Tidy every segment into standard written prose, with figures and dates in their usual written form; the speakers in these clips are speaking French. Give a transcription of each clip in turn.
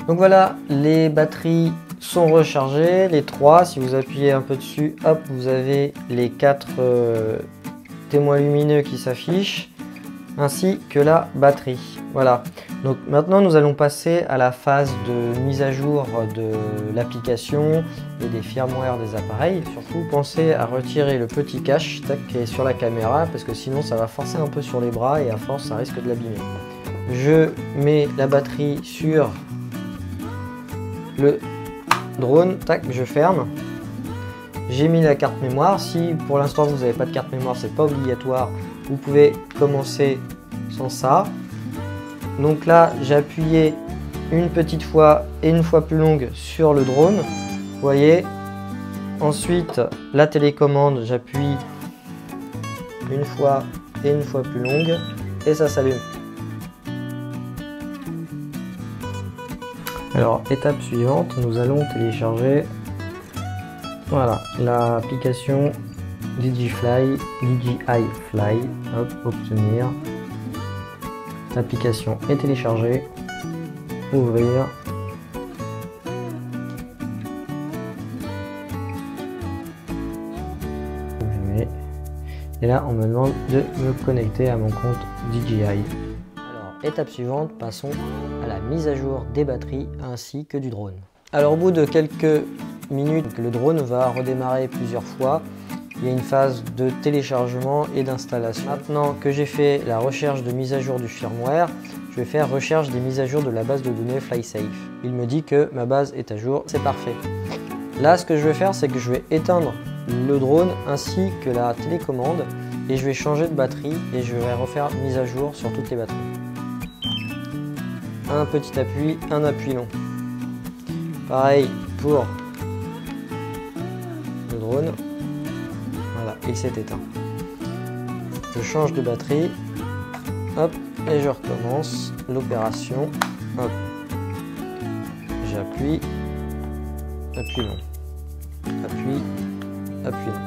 Donc voilà, les batteries sont rechargées, les 3. Si vous appuyez un peu dessus, hop, vous avez les 4 témoins lumineux qui s'affichent, ainsi que la batterie. Voilà. Donc maintenant, nous allons passer à la phase de mise à jour de l'application et des firmware des appareils. Surtout, pensez à retirer le petit cache qui est sur la caméra, parce que sinon, ça va forcer un peu sur les bras et à force, ça risque de l'abîmer. Je mets la batterie sur le drone, tac, je ferme. J'ai mis la carte mémoire. Si pour l'instant vous n'avez pas de carte mémoire, c'est pas obligatoire. Vous pouvez commencer sans ça. Donc là, j'ai appuyé une petite fois et une fois plus longue sur le drone. Vous voyez. Ensuite, la télécommande, j'appuie une fois et une fois plus longue et ça s'allume. Alors, étape suivante, nous allons télécharger voilà, l'application DJI Fly. Hop, obtenir. L'application est téléchargée. Ouvrir. Et là, on me demande de me connecter à mon compte DJI. Alors, étape suivante, passons à la mise à jour des batteries ainsi que du drone. Alors, au bout de quelques minutes, le drone va redémarrer plusieurs fois. Il y a une phase de téléchargement et d'installation. Maintenant que j'ai fait la recherche de mise à jour du firmware, je vais faire recherche des mises à jour de la base de données FlySafe. Il me dit que ma base est à jour, c'est parfait. Là, ce que je vais faire, c'est que je vais éteindre le drone ainsi que la télécommande et je vais changer de batterie et je vais refaire mise à jour sur toutes les batteries. Un petit appui, un appui long. Pareil pour le drone. Voilà, il s'est éteint. Je change de batterie. Hop, et je recommence l'opération. Hop. J'appuie. Appui long. Appui. Appui long.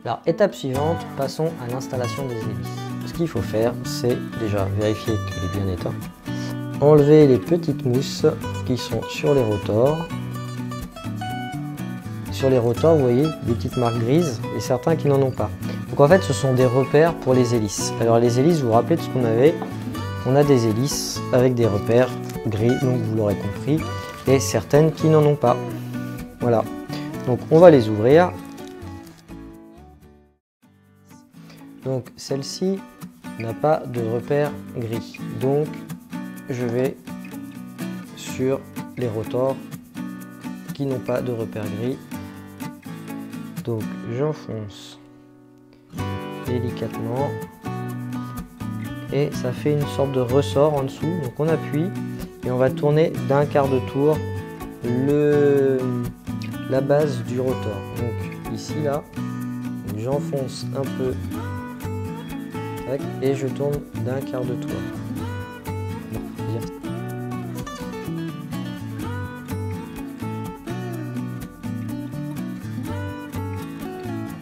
Alors, étape suivante, passons à l'installation des hélices. Ce qu'il faut faire, c'est déjà vérifier qu'il est bien éteint. Enlever les petites mousses qui sont sur les rotors. Sur les rotors, vous voyez des petites marques grises et certains qui n'en ont pas. Donc en fait, ce sont des repères pour les hélices. Alors les hélices, vous vous rappelez de ce qu'on avait? On a des hélices avec des repères gris, donc vous l'aurez compris, et certaines qui n'en ont pas. Voilà. Donc on va les ouvrir. Donc celle-ci n'a pas de repère gris. Donc je vais sur les rotors qui n'ont pas de repère gris. Donc j'enfonce délicatement et ça fait une sorte de ressort en dessous. Donc on appuie et on va tourner d'un quart de tour la base du rotor. Donc ici là, j'enfonce un peu et je tourne d'un quart de tour.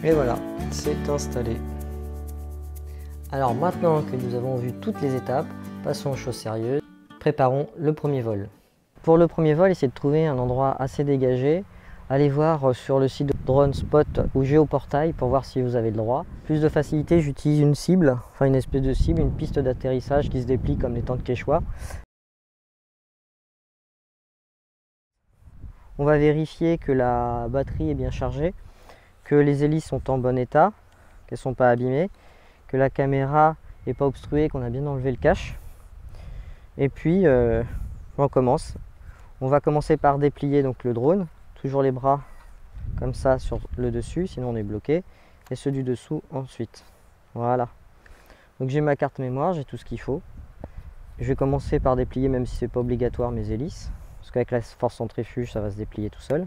Et voilà, c'est installé. Alors maintenant que nous avons vu toutes les étapes, passons aux choses sérieuses. Préparons le premier vol. Pour le premier vol, essayez de trouver un endroit assez dégagé. Allez voir sur le site de DroneSpot ou Géoportail pour voir si vous avez le droit. Plus de facilité, j'utilise une cible, enfin une espèce de cible, une piste d'atterrissage qui se déplie comme les tentes Quechua. On va vérifier que la batterie est bien chargée, que les hélices sont en bon état, qu'elles ne sont pas abîmées, que la caméra n'est pas obstruée, qu'on a bien enlevé le cache. Et puis on commence. On va commencer par déplier donc le drone, toujours les bras comme ça sur le dessus, sinon on est bloqué, et ceux du dessous ensuite. Voilà. Donc j'ai ma carte mémoire, j'ai tout ce qu'il faut. Je vais commencer par déplier, même si c'est pas obligatoire, mes hélices, parce qu'avec la force centrifuge, ça va se déplier tout seul.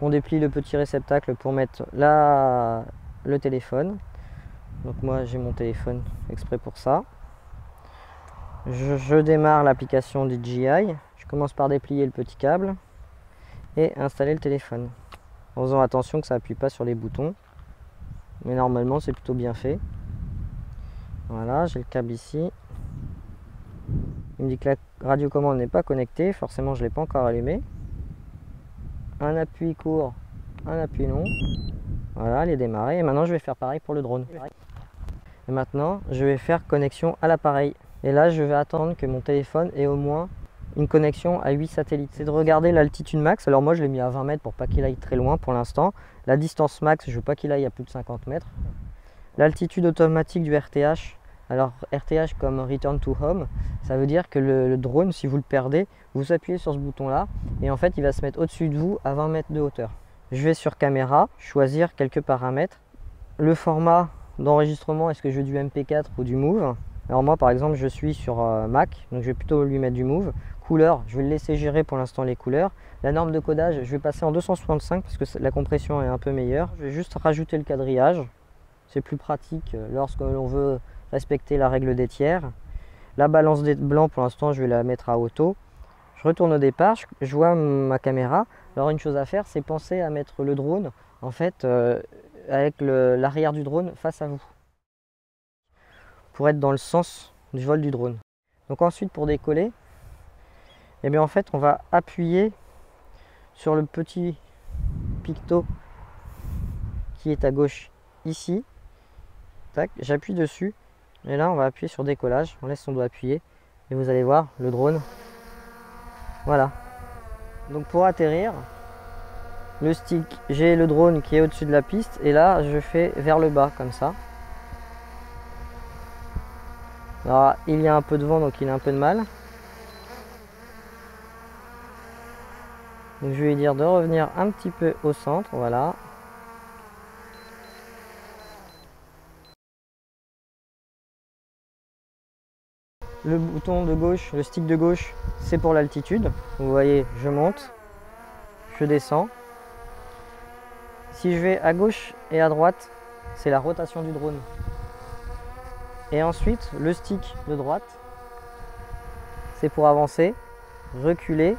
On déplie le petit réceptacle pour mettre le téléphone. Donc moi j'ai mon téléphone exprès pour ça. Je démarre l'application DJI. Je commence par déplier le petit câble et installer le téléphone. En faisant attention que ça appuie pas sur les boutons. Mais normalement c'est plutôt bien fait. Voilà, j'ai le câble ici. Il me dit que la radiocommande n'est pas connectée, forcément je ne l'ai pas encore allumée. Un appui court, un appui long. Voilà, elle est démarrée. Et maintenant je vais faire pareil pour le drone. Et maintenant je vais faire connexion à l'appareil. Et là je vais attendre que mon téléphone ait au moins une connexion à 8 satellites. C'est de regarder l'altitude max. Alors moi je l'ai mis à 20 mètres pour pas qu'il aille très loin pour l'instant. La distance max, je veux pas qu'il aille à plus de 50 mètres. L'altitude automatique du RTH. Alors RTH comme Return to Home, ça veut dire que le drone, si vous le perdez, vous appuyez sur ce bouton là et en fait il va se mettre au-dessus de vous à 20 mètres de hauteur. Je vais sur caméra, choisir quelques paramètres. Le format d'enregistrement, est-ce que je veux du MP4 ou du Move? Alors moi par exemple je suis sur Mac, donc je vais plutôt lui mettre du Move. Couleur, je vais le laisser gérer pour l'instant les couleurs. La norme de codage, je vais passer en 265 parce que la compression est un peu meilleure. Je vais juste rajouter le quadrillage. C'est plus pratique lorsque l'on veut respecter la règle des tiers. La balance des blancs, pour l'instant, je vais la mettre à auto. Je retourne au départ, je vois ma caméra. Alors une chose à faire, c'est penser à mettre le drone, en fait, avec l'arrière du drone face à vous. Pour être dans le sens du vol du drone. Donc ensuite, pour décoller, eh bien en fait, on va appuyer sur le petit picto qui est à gauche ici. Tac, j'appuie dessus et là on va appuyer sur décollage, on laisse son doigt appuyer et vous allez voir le drone. Voilà. Donc pour atterrir, le stick, j'ai le drone qui est au-dessus de la piste et là je fais vers le bas comme ça. Alors il y a un peu de vent donc il a un peu de mal. Donc je vais lui dire de revenir un petit peu au centre, voilà. Le bouton de gauche, le stick de gauche, c'est pour l'altitude. Vous voyez, je monte, je descends. Si je vais à gauche et à droite, c'est la rotation du drone. Et ensuite, le stick de droite, c'est pour avancer, reculer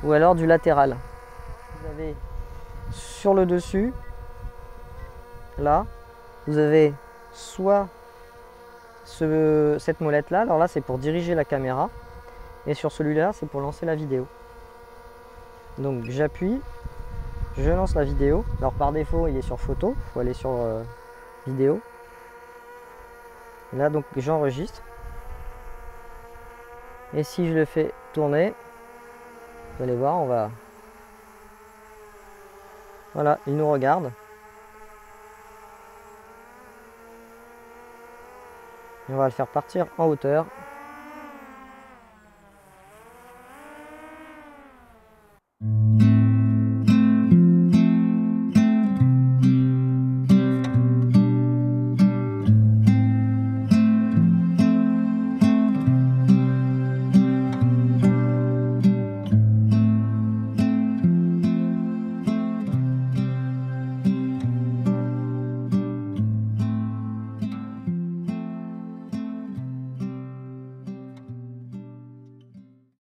ou alors du latéral. Vous avez sur le dessus, là, vous avez soit cette molette là, alors là c'est pour diriger la caméra et sur celui-là c'est pour lancer la vidéo. Donc j'appuie, je lance la vidéo. Alors par défaut il est sur photo, il faut aller sur vidéo. Là donc j'enregistre et si je le fais tourner, vous allez voir, on va, voilà, il nous regarde. Et on va le faire partir en hauteur.